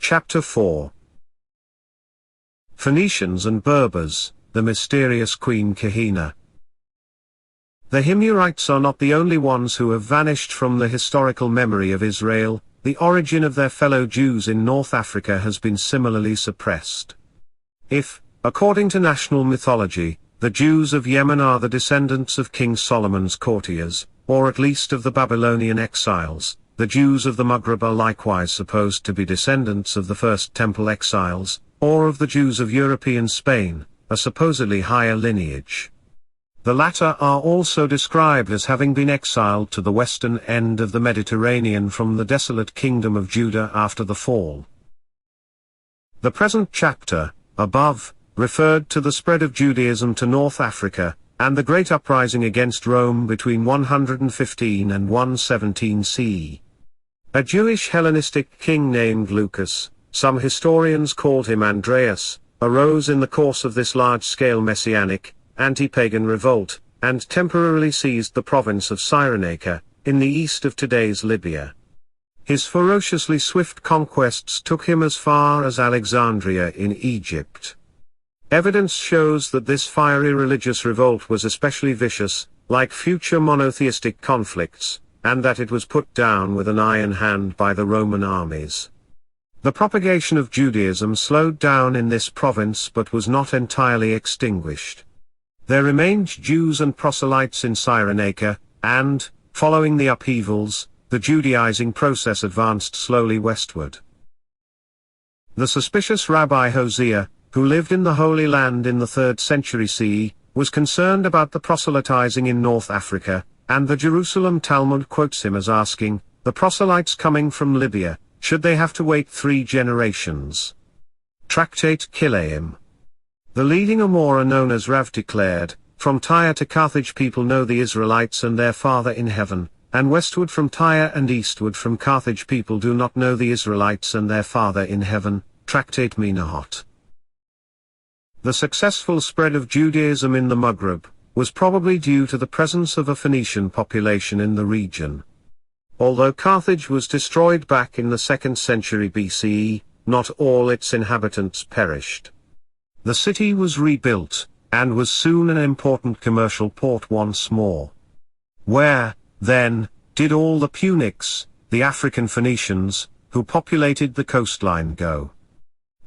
Chapter 4. Phoenicians and Berbers, the mysterious Queen Kahina. The Himyarites are not the only ones who have vanished from the historical memory of Israel. The origin of their fellow Jews in North Africa has been similarly suppressed. If, according to national mythology, the Jews of Yemen are the descendants of King Solomon's courtiers, or at least of the Babylonian exiles, the Jews of the Maghreb are likewise supposed to be descendants of the First Temple exiles, or of the Jews of European Spain, a supposedly higher lineage. The latter are also described as having been exiled to the western end of the Mediterranean from the desolate kingdom of Judah after the fall. The present chapter, above, referred to the spread of Judaism to North Africa, and the great uprising against Rome between 115 and 117 CE. A Jewish Hellenistic king named Lucas, some historians called him Andreas, arose in the course of this large-scale messianic, anti-pagan revolt, and temporarily seized the province of Cyrenaica, in the east of today's Libya. His ferociously swift conquests took him as far as Alexandria in Egypt. Evidence shows that this fiery religious revolt was especially vicious, like future monotheistic conflicts, and that it was put down with an iron hand by the Roman armies. The propagation of Judaism slowed down in this province but was not entirely extinguished. There remained Jews and proselytes in Cyrenaica, and, following the upheavals, the Judaizing process advanced slowly westward. The suspicious Rabbi Hosea, who lived in the Holy Land in the 3rd century CE, was concerned about the proselytizing in North Africa, and the Jerusalem Talmud quotes him as asking, "The proselytes coming from Libya, should they have to wait 3 generations?" Tractate Kileim. The leading Amora known as Rav declared, "From Tyre to Carthage people know the Israelites and their Father in heaven, and westward from Tyre and eastward from Carthage people do not know the Israelites and their Father in heaven." Tractate Menahot. The successful spread of Judaism in the Maghreb was probably due to the presence of a Phoenician population in the region. Although Carthage was destroyed back in the 2nd century BCE, not all its inhabitants perished. The city was rebuilt, and was soon an important commercial port once more. Where, then, did all the Punics, the African Phoenicians, who populated the coastline go?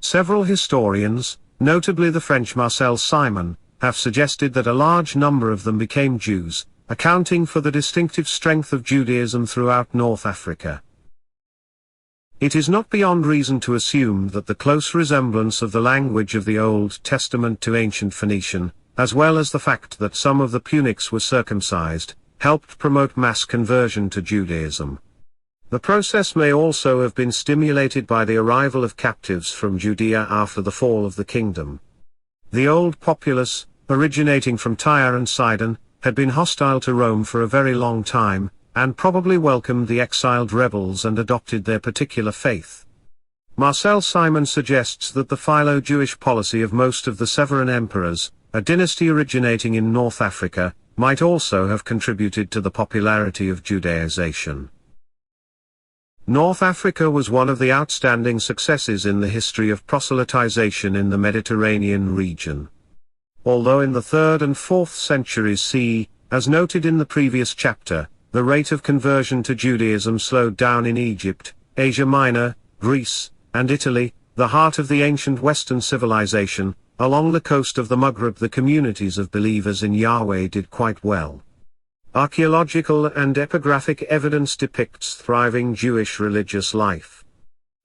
Several historians, notably the French Marcel Simon, have suggested that a large number of them became Jews, accounting for the distinctive strength of Judaism throughout North Africa. It is not beyond reason to assume that the close resemblance of the language of the Old Testament to ancient Phoenician, as well as the fact that some of the Punics were circumcised, helped promote mass conversion to Judaism. The process may also have been stimulated by the arrival of captives from Judea after the fall of the kingdom. The old populace, originating from Tyre and Sidon, had been hostile to Rome for a very long time, and probably welcomed the exiled rebels and adopted their particular faith. Marcel Simon suggests that the Philo-Jewish policy of most of the Severan emperors, a dynasty originating in North Africa, might also have contributed to the popularity of Judaization. North Africa was one of the outstanding successes in the history of proselytization in the Mediterranean region. Although in the 3rd and 4th centuries CE, as noted in the previous chapter, the rate of conversion to Judaism slowed down in Egypt, Asia Minor, Greece, and Italy, the heart of the ancient Western civilization, along the coast of the Maghreb the communities of believers in Yahweh did quite well. Archaeological and epigraphic evidence depicts thriving Jewish religious life.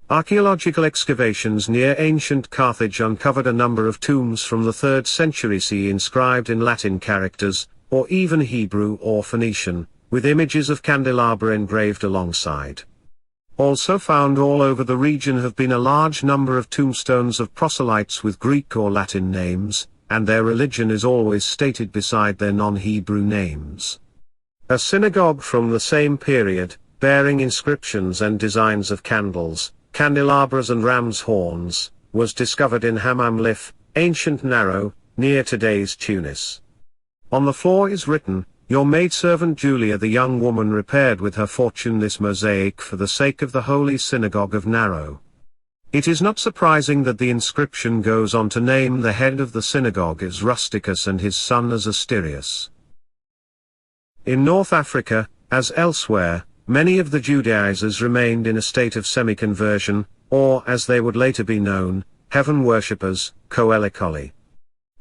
Archaeological excavations near ancient Carthage uncovered a number of tombs from the 3rd century CE inscribed in Latin characters, or even Hebrew or Phoenician, with images of candelabra engraved alongside. Also found all over the region have been a large number of tombstones of proselytes with Greek or Latin names, and their religion is always stated beside their non-Hebrew names. A synagogue from the same period, bearing inscriptions and designs of candles, candelabras and ram's horns, was discovered in Hammam Lif, ancient Narrow, near today's Tunis. On the floor is written, "Your maidservant Julia the young woman repaired with her fortune this mosaic for the sake of the holy synagogue of Narrow." It is not surprising that the inscription goes on to name the head of the synagogue as Rusticus and his son as Asterius. In North Africa, as elsewhere, many of the Judaizers remained in a state of semi-conversion, or as they would later be known, heaven worshippers, Coelicoli.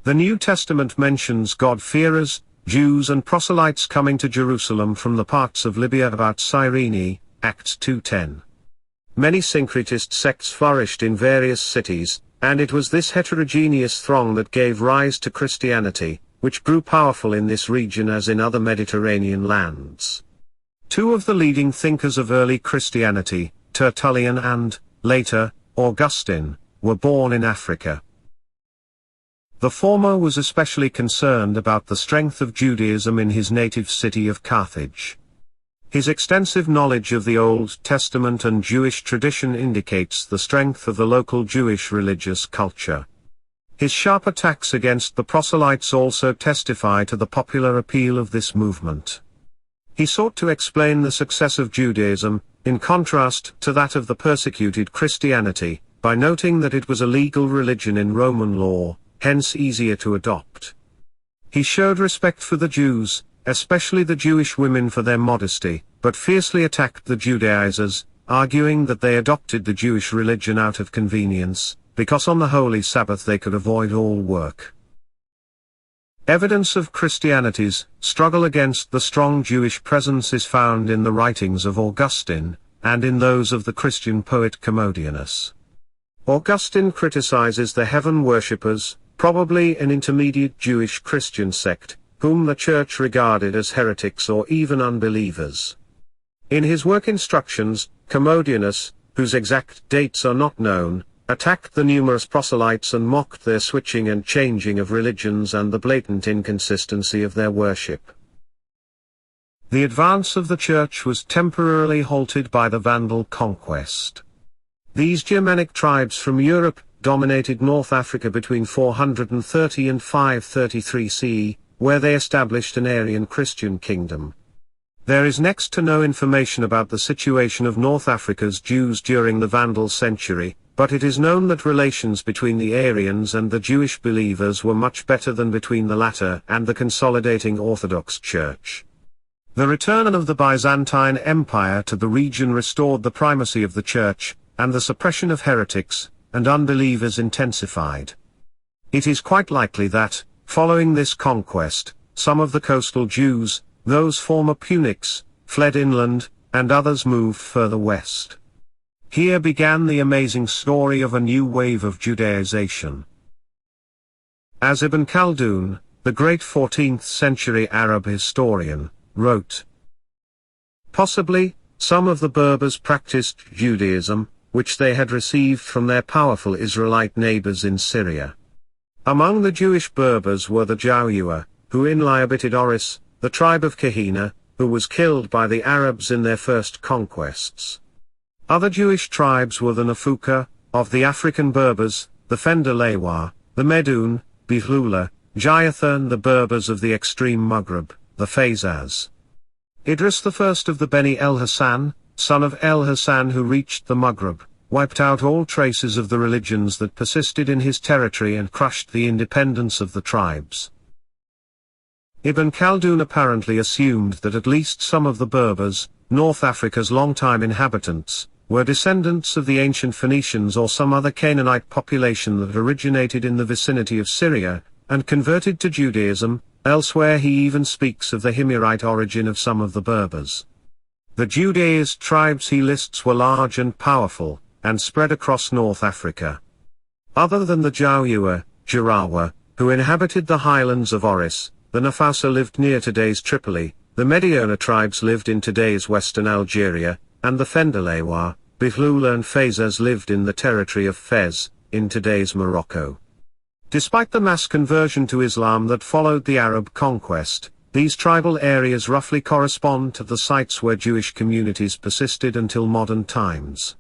The New Testament mentions God-fearers, Jews and proselytes coming to Jerusalem from the parts of Libya about Cyrene, Acts 2:10. Many syncretist sects flourished in various cities, and it was this heterogeneous throng that gave rise to Christianity, which grew powerful in this region as in other Mediterranean lands. Two of the leading thinkers of early Christianity, Tertullian and, later, Augustine, were born in Africa. The former was especially concerned about the strength of Judaism in his native city of Carthage. His extensive knowledge of the Old Testament and Jewish tradition indicates the strength of the local Jewish religious culture. His sharp attacks against the proselytes also testify to the popular appeal of this movement. He sought to explain the success of Judaism, in contrast to that of the persecuted Christianity, by noting that it was a legal religion in Roman law, hence easier to adopt. He showed respect for the Jews, especially the Jewish women for their modesty, but fiercely attacked the Judaizers, arguing that they adopted the Jewish religion out of convenience, because on the Holy Sabbath they could avoid all work. Evidence of Christianity's struggle against the strong Jewish presence is found in the writings of Augustine, and in those of the Christian poet Commodianus. Augustine criticizes the heaven worshippers, probably an intermediate Jewish Christian sect, whom the Church regarded as heretics or even unbelievers. In his work Instructions, Commodianus, whose exact dates are not known, attacked the numerous proselytes and mocked their switching and changing of religions and the blatant inconsistency of their worship. The advance of the Church was temporarily halted by the Vandal conquest. These Germanic tribes from Europe dominated North Africa between 430 and 533 CE, where they established an Arian Christian kingdom. There is next to no information about the situation of North Africa's Jews during the Vandal century, but it is known that relations between the Arians and the Jewish believers were much better than between the latter and the consolidating Orthodox Church. The return of the Byzantine Empire to the region restored the primacy of the Church, and the suppression of heretics and unbelievers intensified. It is quite likely that, following this conquest, some of the coastal Jews, those former Punics, fled inland, and others moved further west. Here began the amazing story of a new wave of Judaization. As Ibn Khaldun, the great 14th-century Arab historian, wrote, possibly, some of the Berbers practiced Judaism, which they had received from their powerful Israelite neighbors in Syria. Among the Jewish Berbers were the Jauyua, who inhabited Oris, the tribe of Kahina, who was killed by the Arabs in their first conquests. Other Jewish tribes were the Nafuka, of the African Berbers, the Fendalewa, the Medun, Bihlula, Jayatha and the Berbers of the extreme Maghreb, the Fezas. Idris I of the Beni el-Hassan, son of el-Hassan who reached the Maghreb, wiped out all traces of the religions that persisted in his territory and crushed the independence of the tribes. Ibn Khaldun apparently assumed that at least some of the Berbers, North Africa's longtime inhabitants, were descendants of the ancient Phoenicians or some other Canaanite population that originated in the vicinity of Syria, and converted to Judaism. Elsewhere he even speaks of the Himyarite origin of some of the Berbers. The Judaized tribes he lists were large and powerful, and spread across North Africa. Other than the Jauyua, Jarawa, who inhabited the highlands of Oris, the Nafausa lived near today's Tripoli, the Mediona tribes lived in today's western Algeria, and the Fendalewa, Bihlula and Fezas lived in the territory of Fez, in today's Morocco. Despite the mass conversion to Islam that followed the Arab conquest, these tribal areas roughly correspond to the sites where Jewish communities persisted until modern times.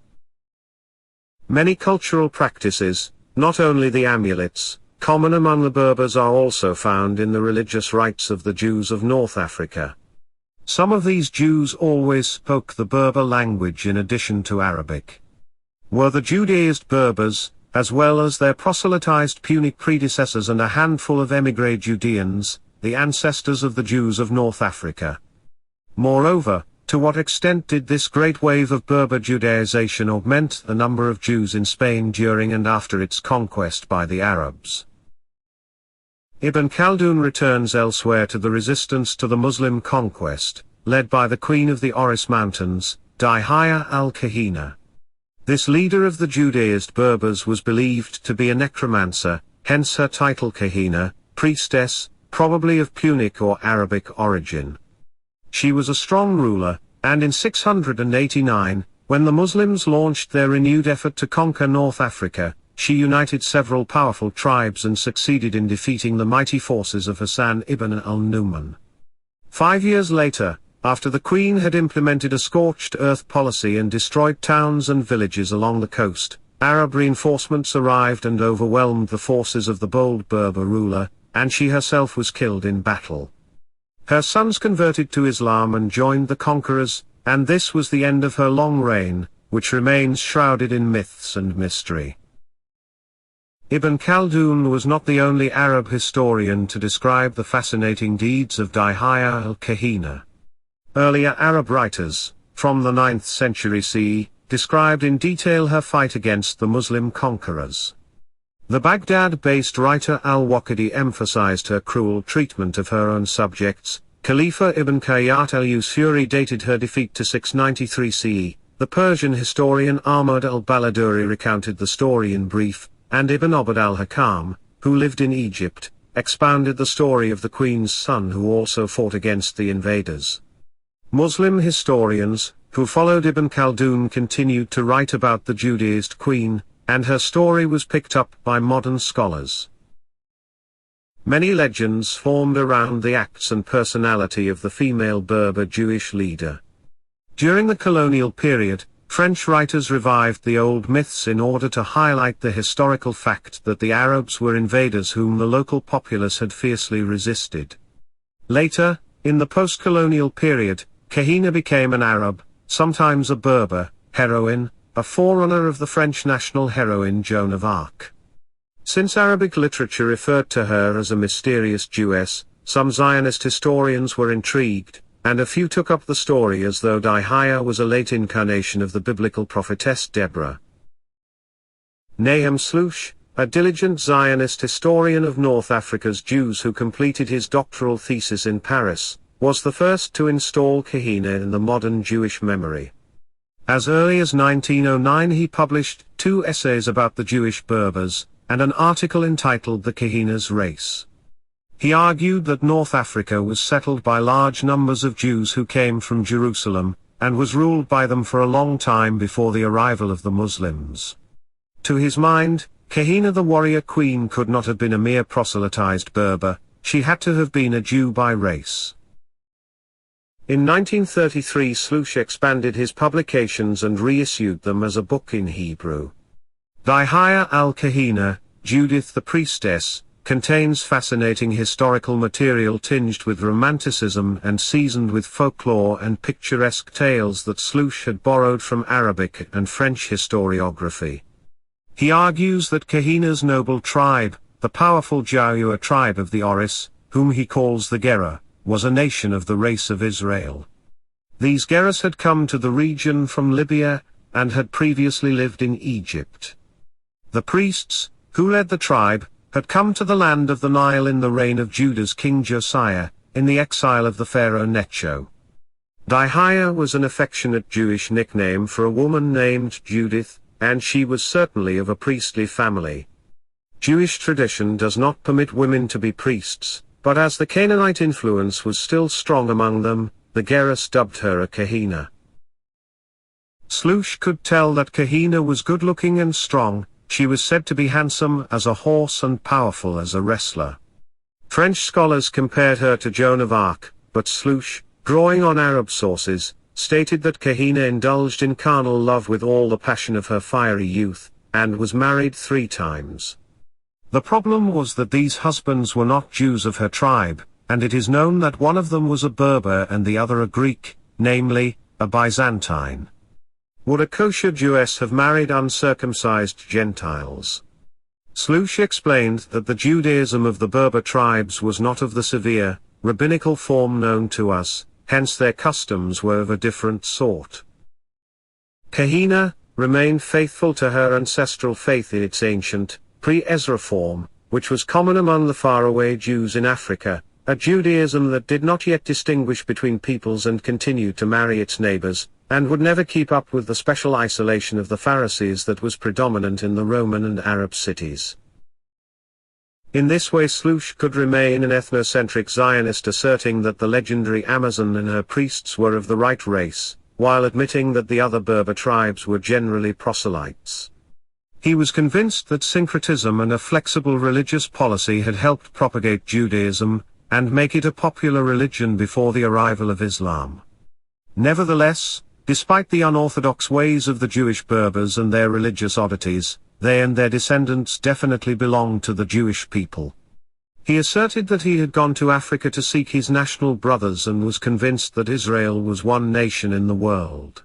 Many cultural practices, not only the amulets, common among the Berbers are also found in the religious rites of the Jews of North Africa. Some of these Jews always spoke the Berber language in addition to Arabic. were the Judaized Berbers, as well as their proselytized Punic predecessors and a handful of émigré Judeans, the ancestors of the Jews of North Africa. Moreover, to what extent did this great wave of Berber Judaization augment the number of Jews in Spain during and after its conquest by the Arabs? Ibn Khaldun returns elsewhere to the resistance to the Muslim conquest, led by the Queen of the Oris Mountains, Dihya al-Kahina. This leader of the Judaized Berbers was believed to be a necromancer, hence her title Kahina, priestess, probably of Punic or Arabic origin. She was a strong ruler, and in 689, when the Muslims launched their renewed effort to conquer North Africa, she united several powerful tribes and succeeded in defeating the mighty forces of Hassan ibn al-Nu'man. 5 years later, after the Queen had implemented a scorched earth policy and destroyed towns and villages along the coast, Arab reinforcements arrived and overwhelmed the forces of the bold Berber ruler, and she herself was killed in battle. Her sons converted to Islam and joined the conquerors, and this was the end of her long reign, which remains shrouded in myths and mystery. Ibn Khaldun was not the only Arab historian to describe the fascinating deeds of Dihya al-Kahina. Earlier Arab writers, from the 9th century CE, described in detail her fight against the Muslim conquerors. The Baghdad-based writer al-Waqidi emphasized her cruel treatment of her own subjects. Khalifa ibn Qayyat al-Usuri dated her defeat to 693 CE. The Persian historian Ahmad al-Baladuri recounted the story in brief, and Ibn Abd al-Hakam, who lived in Egypt, expounded the story of the queen's son who also fought against the invaders. Muslim historians, who followed Ibn Khaldun, continued to write about the Judaized queen, and her story was picked up by modern scholars. Many legends formed around the acts and personality of the female Berber Jewish leader. During the colonial period, French writers revived the old myths in order to highlight the historical fact that the Arabs were invaders whom the local populace had fiercely resisted. Later, in the post-colonial period, Kahina became an Arab, sometimes a Berber, heroine, a forerunner of the French national heroine Joan of Arc. Since Arabic literature referred to her as a mysterious Jewess, some Zionist historians were intrigued, and a few took up the story as though Dihya was a late incarnation of the biblical prophetess Deborah. Nahum Slush, a diligent Zionist historian of North Africa's Jews who completed his doctoral thesis in Paris, was the first to install Kahina in the modern Jewish memory. As early as 1909 he published 2 essays about the Jewish Berbers, and an article entitled The Kahina's Race. He argued that North Africa was settled by large numbers of Jews who came from Jerusalem, and was ruled by them for a long time before the arrival of the Muslims. To his mind, Kahina the warrior queen could not have been a mere proselytized Berber, she had to have been a Jew by race. In 1933 Slush expanded his publications and reissued them as a book in Hebrew. Dihya al-Kahina, Judith the Priestess, contains fascinating historical material tinged with romanticism and seasoned with folklore and picturesque tales that Slush had borrowed from Arabic and French historiography. He argues that Kahina's noble tribe, the powerful Jawa tribe of the Oris, whom he calls the Gera, was a nation of the race of Israel. These Geras had come to the region from Libya, and had previously lived in Egypt. The priests, who led the tribe, had come to the land of the Nile in the reign of Judah's king Josiah, in the exile of the pharaoh Necho. Dihya was an affectionate Jewish nickname for a woman named Judith, and she was certainly of a priestly family. Jewish tradition does not permit women to be priests, but as the Canaanite influence was still strong among them, the Geras dubbed her a Kahina. Slush could tell that Kahina was good-looking and strong. She was said to be handsome as a horse and powerful as a wrestler. French scholars compared her to Joan of Arc, but Slush, drawing on Arab sources, stated that Kahina indulged in carnal love with all the passion of her fiery youth, and was married 3 times. The problem was that these husbands were not Jews of her tribe, and it is known that one of them was a Berber and the other a Greek, namely, a Byzantine. Would a kosher Jewess have married uncircumcised Gentiles? Shlomo explained that the Judaism of the Berber tribes was not of the severe, rabbinical form known to us, hence their customs were of a different sort. Kahina remained faithful to her ancestral faith in its ancient, pre-Ezra form, which was common among the faraway Jews in Africa, a Judaism that did not yet distinguish between peoples and continued to marry its neighbors, and would never keep up with the special isolation of the Pharisees that was predominant in the Roman and Arab cities. In this way Shlomo could remain an ethnocentric Zionist asserting that the legendary Amazon and her priests were of the right race, while admitting that the other Berber tribes were generally proselytes. He was convinced that syncretism and a flexible religious policy had helped propagate Judaism, and make it a popular religion before the arrival of Islam. Nevertheless, despite the unorthodox ways of the Jewish Berbers and their religious oddities, they and their descendants definitely belonged to the Jewish people. He asserted that he had gone to Africa to seek his national brothers and was convinced that Israel was one nation in the world.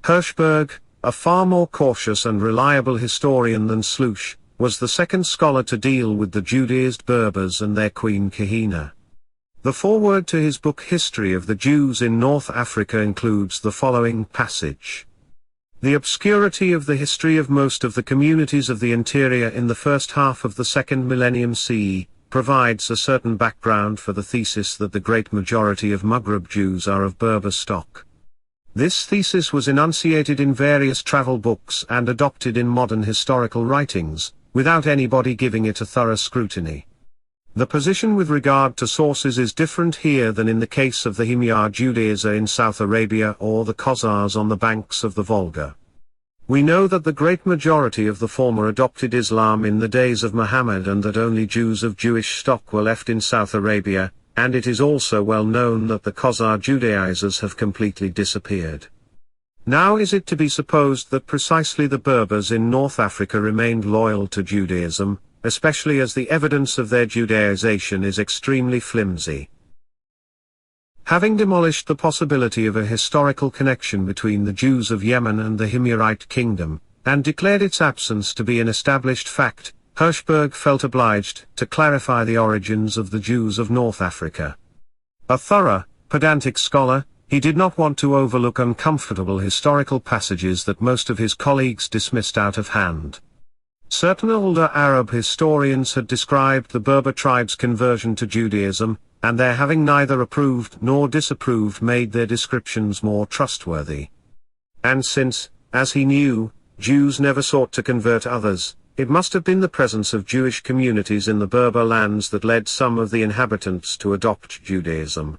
Hirschberg, a far more cautious and reliable historian than Shlomo, was the second scholar to deal with the Judaized Berbers and their queen Kahina. The foreword to his book History of the Jews in North Africa includes the following passage. The obscurity of the history of most of the communities of the interior in the first half of the second millennium CE, provides a certain background for the thesis that the great majority of Maghreb Jews are of Berber stock. This thesis was enunciated in various travel books and adopted in modern historical writings, without anybody giving it a thorough scrutiny. The position with regard to sources is different here than in the case of the Himyar Judaizer in South Arabia or the Khazars on the banks of the Volga. We know that the great majority of the former adopted Islam in the days of Muhammad and that only Jews of Jewish stock were left in South Arabia, and it is also well known that the Khazar Judaizers have completely disappeared. Now is it to be supposed that precisely the Berbers in North Africa remained loyal to Judaism, especially as the evidence of their Judaization is extremely flimsy? Having demolished the possibility of a historical connection between the Jews of Yemen and the Himyarite kingdom, and declared its absence to be an established fact, Hirschberg felt obliged to clarify the origins of the Jews of North Africa. A thorough, pedantic scholar, he did not want to overlook uncomfortable historical passages that most of his colleagues dismissed out of hand. Certain older Arab historians had described the Berber tribes' conversion to Judaism, and their having neither approved nor disapproved made their descriptions more trustworthy. And since, as he knew, Jews never sought to convert others, it must have been the presence of Jewish communities in the Berber lands that led some of the inhabitants to adopt Judaism.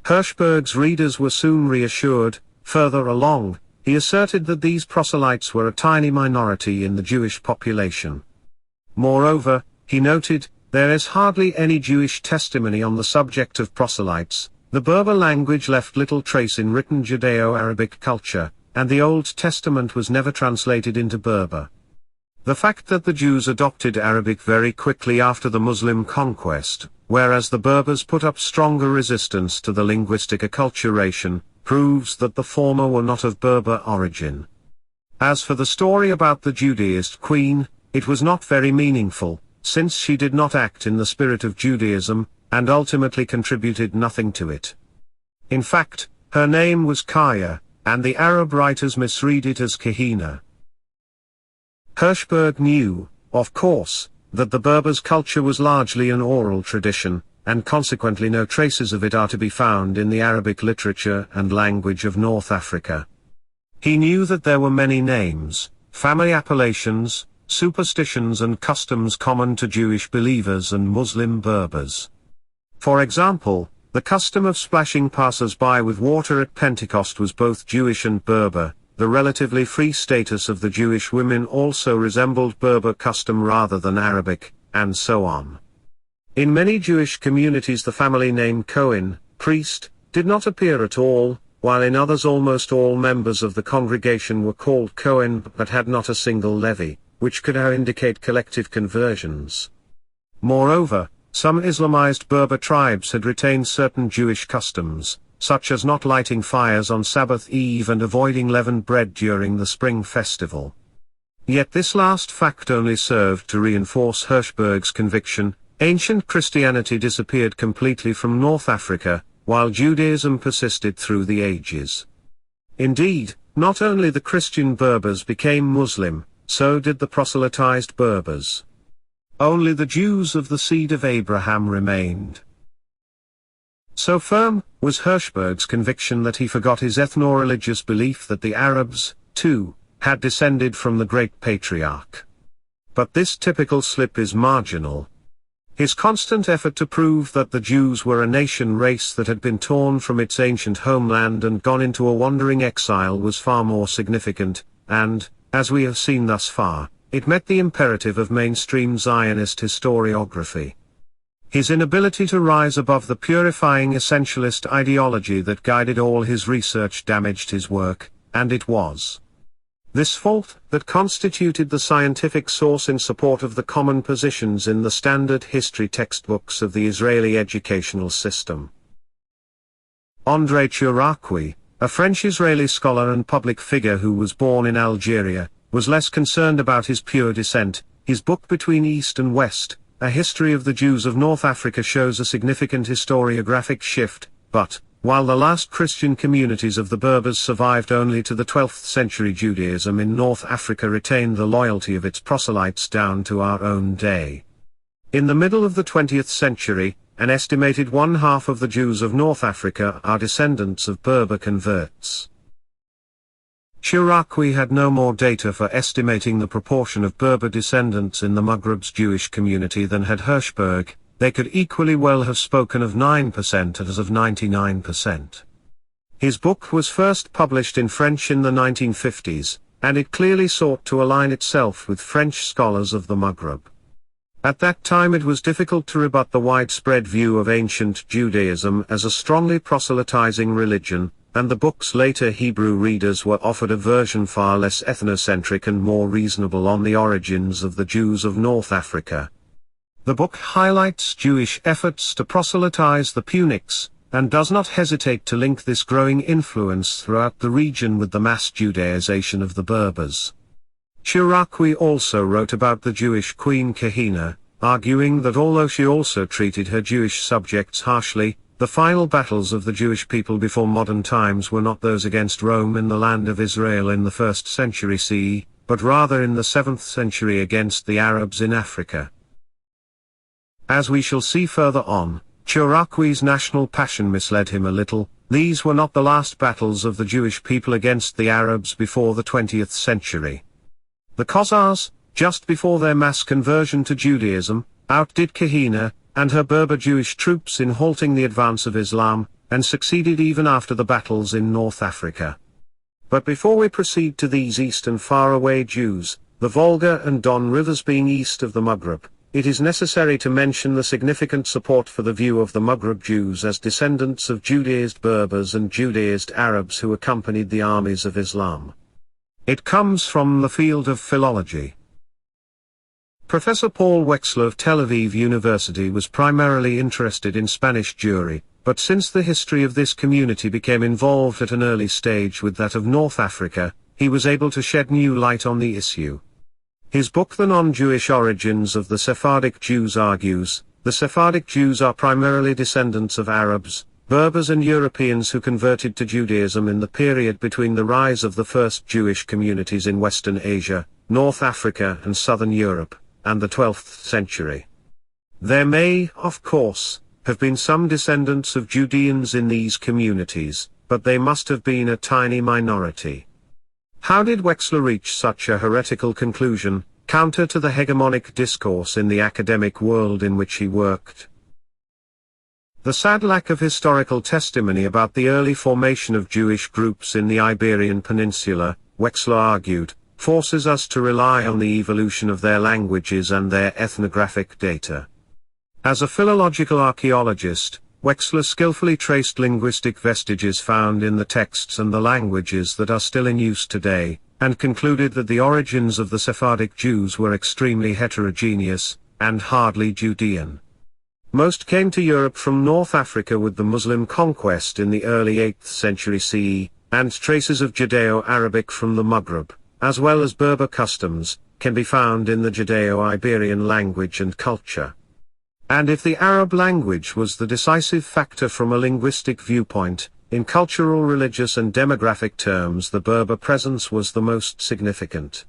Hirschberg's readers were soon reassured. Further along, he asserted that these proselytes were a tiny minority in the Jewish population. Moreover, he noted, there is hardly any Jewish testimony on the subject of proselytes. The Berber language left little trace in written Judeo-Arabic culture, and the Old Testament was never translated into Berber. The fact that the Jews adopted Arabic very quickly after the Muslim conquest, whereas the Berbers put up stronger resistance to the linguistic acculturation, proves that the former were not of Berber origin. As for the story about the Judaized queen, it was not very meaningful, since she did not act in the spirit of Judaism, and ultimately contributed nothing to it. In fact, her name was Kaya, and the Arab writers misread it as Kahina. Hirschberg knew, of course, that the Berbers' culture was largely an oral tradition, and consequently no traces of it are to be found in the Arabic literature and language of North Africa. He knew that there were many names, family appellations, superstitions and customs common to Jewish believers and Muslim Berbers. For example, the custom of splashing passers-by with water at Pentecost was both Jewish and Berber. The relatively free status of the Jewish women also resembled Berber custom rather than Arabic, and so on. In many Jewish communities the family name Cohen, priest, did not appear at all, while in others almost all members of the congregation were called Cohen but had not a single levy, which could indicate collective conversions. Moreover, some Islamized Berber tribes had retained certain Jewish customs, such as not lighting fires on Sabbath Eve and avoiding leavened bread during the spring festival. Yet this last fact only served to reinforce Hirschberg's conviction: ancient Christianity disappeared completely from North Africa, while Judaism persisted through the ages. Indeed, not only the Christian Berbers became Muslim, so did the proselytized Berbers. Only the Jews of the seed of Abraham remained. So firm was Hirschberg's conviction that he forgot his ethno-religious belief that the Arabs, too, had descended from the great patriarch. But this typical slip is marginal. His constant effort to prove that the Jews were a nation race that had been torn from its ancient homeland and gone into a wandering exile was far more significant, and, as we have seen thus far, it met the imperative of mainstream Zionist historiography. His inability to rise above the purifying essentialist ideology that guided all his research damaged his work, and it was this fault that constituted the scientific source in support of the common positions in the standard history textbooks of the Israeli educational system. André Chouraqui, a French-Israeli scholar and public figure who was born in Algeria, was less concerned about his pure descent. His book Between East and West, A History of the Jews of North Africa, shows a significant historiographic shift, but, while the last Christian communities of the Berbers survived only to the 12th century, Judaism in North Africa retained the loyalty of its proselytes down to our own day. In the middle of the 20th century, an estimated 1/2 of the Jews of North Africa are descendants of Berber converts. Chouraqui had no more data for estimating the proportion of Berber descendants in the Maghreb's Jewish community than had Hirschberg. They could equally well have spoken of 9% as of 99%. His book was first published in French in the 1950s, and it clearly sought to align itself with French scholars of the Maghreb. At that time it was difficult to rebut the widespread view of ancient Judaism as a strongly proselytizing religion, and the book's later Hebrew readers were offered a version far less ethnocentric and more reasonable on the origins of the Jews of North Africa. The book highlights Jewish efforts to proselytize the Punics, and does not hesitate to link this growing influence throughout the region with the mass Judaization of the Berbers. Chouraqui also wrote about the Jewish queen Kahina, arguing that although she also treated her Jewish subjects harshly, the final battles of the Jewish people before modern times were not those against Rome in the land of Israel in the 1st century CE, but rather in the 7th century against the Arabs in Africa. As we shall see further on, Chouraqui's national passion misled him a little. These were not the last battles of the Jewish people against the Arabs before the 20th century. The Khazars, just before their mass conversion to Judaism, outdid Kahina and her Berber Jewish troops in halting the advance of Islam, and succeeded even after the battles in North Africa. But before we proceed to these east and far-away Jews, the Volga and Don rivers being east of the Maghreb, it is necessary to mention the significant support for the view of the Maghreb Jews as descendants of Judaized Berbers and Judaized Arabs who accompanied the armies of Islam. It comes from the field of philology. Professor Paul Wexler of Tel Aviv University was primarily interested in Spanish Jewry, but since the history of this community became involved at an early stage with that of North Africa, he was able to shed new light on the issue. His book The Non-Jewish Origins of the Sephardic Jews argues, the Sephardic Jews are primarily descendants of Arabs, Berbers and Europeans who converted to Judaism in the period between the rise of the first Jewish communities in Western Asia, North Africa and Southern Europe, and the 12th century. There may, of course, have been some descendants of Judeans in these communities, but they must have been a tiny minority. How did Wexler reach such a heretical conclusion, counter to the hegemonic discourse in the academic world in which he worked? The sad lack of historical testimony about the early formation of Jewish groups in the Iberian Peninsula, Wexler argued, forces us to rely on the evolution of their languages and their ethnographic data. As a philological archaeologist, Wexler skillfully traced linguistic vestiges found in the texts and the languages that are still in use today, and concluded that the origins of the Sephardic Jews were extremely heterogeneous, and hardly Judean. Most came to Europe from North Africa with the Muslim conquest in the early 8th century CE, and traces of Judeo-Arabic from the Maghreb, as well as Berber customs, can be found in the Judeo-Iberian language and culture. And if the Arab language was the decisive factor from a linguistic viewpoint, in cultural, religious and demographic terms the Berber presence was the most significant.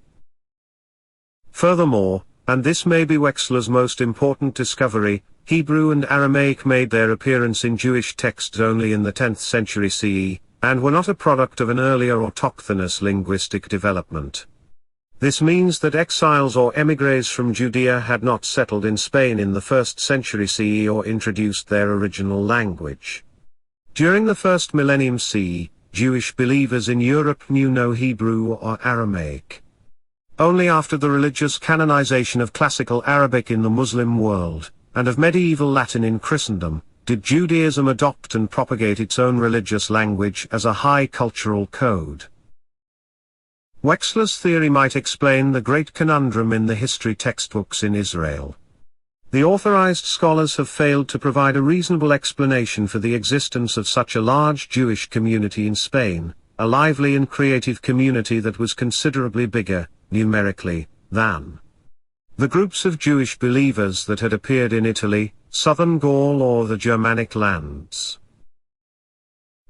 Furthermore, and this may be Wechsler's most important discovery, Hebrew and Aramaic made their appearance in Jewish texts only in the 10th century CE, and were not a product of an earlier autochthonous linguistic development. This means that exiles or émigrés from Judea had not settled in Spain in the 1st century CE or introduced their original language. During the first millennium CE, Jewish believers in Europe knew no Hebrew or Aramaic. Only after the religious canonization of classical Arabic in the Muslim world, and of medieval Latin in Christendom, did Judaism adopt and propagate its own religious language as a high cultural code. Wechsler's theory might explain the great conundrum in the history textbooks in Israel. The authorized scholars have failed to provide a reasonable explanation for the existence of such a large Jewish community in Spain, a lively and creative community that was considerably bigger, numerically, than the groups of Jewish believers that had appeared in Italy, southern Gaul or the Germanic lands.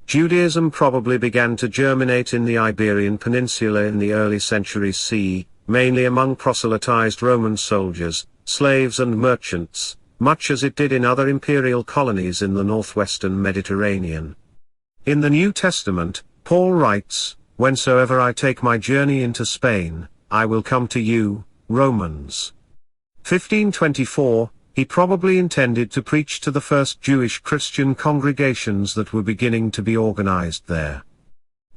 Judaism probably began to germinate in the Iberian Peninsula in the early centuries CE, mainly among proselytized Roman soldiers, slaves and merchants, much as it did in other imperial colonies in the northwestern Mediterranean. In the New Testament, Paul writes, "Whensoever I take my journey into Spain, I will come to you," Romans 15:24. He probably intended to preach to the first Jewish Christian congregations that were beginning to be organized there.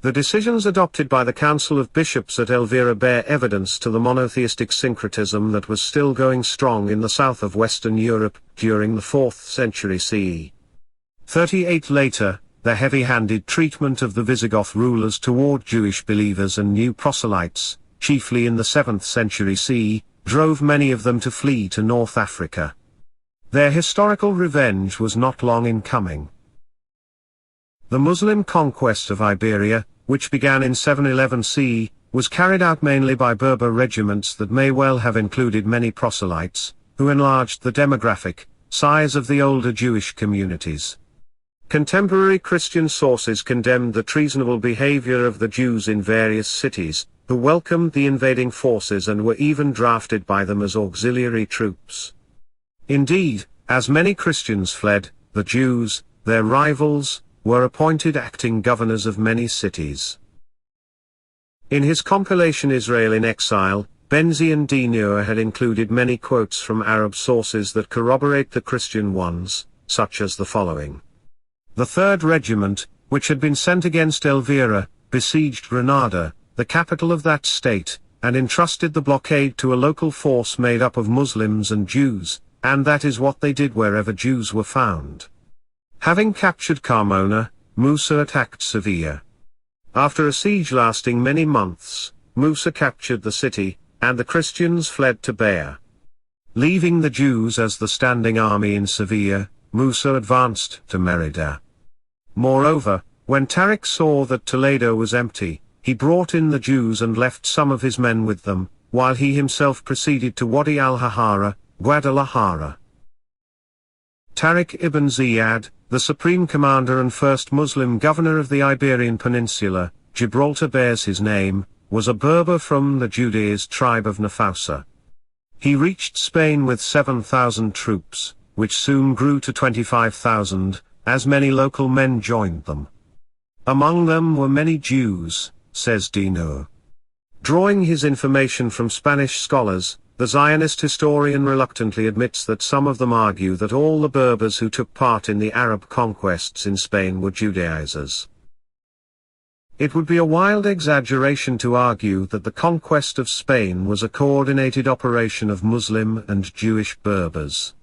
The decisions adopted by the Council of Bishops at Elvira bear evidence to the monotheistic syncretism that was still going strong in the south of Western Europe during the 4th century CE. 38 later, the heavy-handed treatment of the Visigoth rulers toward Jewish believers and new proselytes, chiefly in the 7th century CE, drove many of them to flee to North Africa. Their historical revenge was not long in coming. The Muslim conquest of Iberia, which began in 711 CE, was carried out mainly by Berber regiments that may well have included many proselytes, who enlarged the demographic size of the older Jewish communities. Contemporary Christian sources condemned the treasonable behavior of the Jews in various cities, who welcomed the invading forces and were even drafted by them as auxiliary troops. Indeed, as many Christians fled, the Jews, their rivals, were appointed acting governors of many cities. In his compilation Israel in Exile, Benzion Dinur had included many quotes from Arab sources that corroborate the Christian ones, such as the following. The 3rd Regiment, which had been sent against Elvira, besieged Granada, the capital of that state, and entrusted the blockade to a local force made up of Muslims and Jews, and that is what they did wherever Jews were found. Having captured Carmona, Musa attacked Sevilla. After a siege lasting many months, Musa captured the city, and the Christians fled to Beir. Leaving the Jews as the standing army in Sevilla, Musa advanced to Merida. Moreover, when Tariq saw that Toledo was empty, he brought in the Jews and left some of his men with them, while he himself proceeded to Wadi al-Hahara, Guadalajara. Tariq ibn Ziyad, the supreme commander and first Muslim governor of the Iberian Peninsula, Gibraltar bears his name, was a Berber from the Judaized tribe of Nafausa. He reached Spain with 7,000 troops, which soon grew to 25,000, as many local men joined them. Among them were many Jews, says Dinur. Drawing his information from Spanish scholars, the Zionist historian reluctantly admits that some of them argue that all the Berbers who took part in the Arab conquests in Spain were Judaizers. It would be a wild exaggeration to argue that the conquest of Spain was a coordinated operation of Muslim and Jewish Berbers.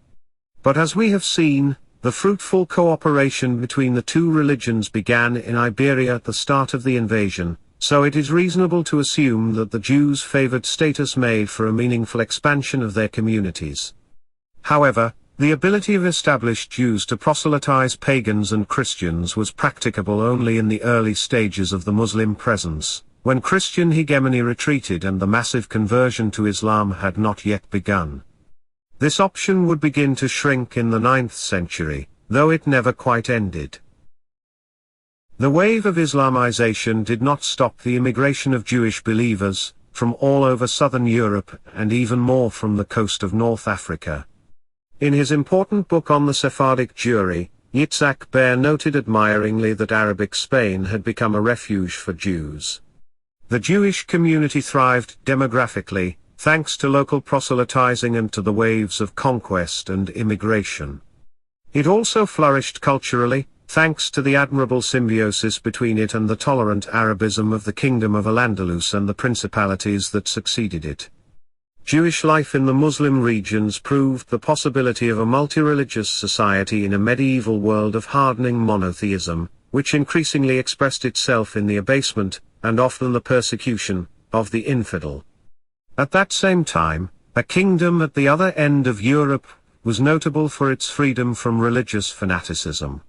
But as we have seen, the fruitful cooperation between the two religions began in Iberia at the start of the invasion, so it is reasonable to assume that the Jews favored status made for a meaningful expansion of their communities. However, The ability of established Jews to proselytize pagans and Christians was practicable only in the early stages of the Muslim presence, when Christian hegemony retreated and the massive conversion to Islam had not yet begun. This option would begin to shrink in the 9th century, though it never quite ended. The wave of Islamization did not stop the immigration of Jewish believers, from all over southern Europe and even more from the coast of North Africa. In his important book on the Sephardic Jewry, Yitzhak Behr noted admiringly that Arabic Spain had become a refuge for Jews. The Jewish community thrived demographically, thanks to local proselytizing and to the waves of conquest and immigration. It also flourished culturally, thanks to the admirable symbiosis between it and the tolerant Arabism of the Kingdom of Al-Andalus and the principalities that succeeded it. Jewish life in the Muslim regions proved the possibility of a multi-religious society in a medieval world of hardening monotheism, which increasingly expressed itself in the abasement, and often the persecution, of the infidel. At that same time, a kingdom at the other end of Europe was notable for its freedom from religious fanaticism.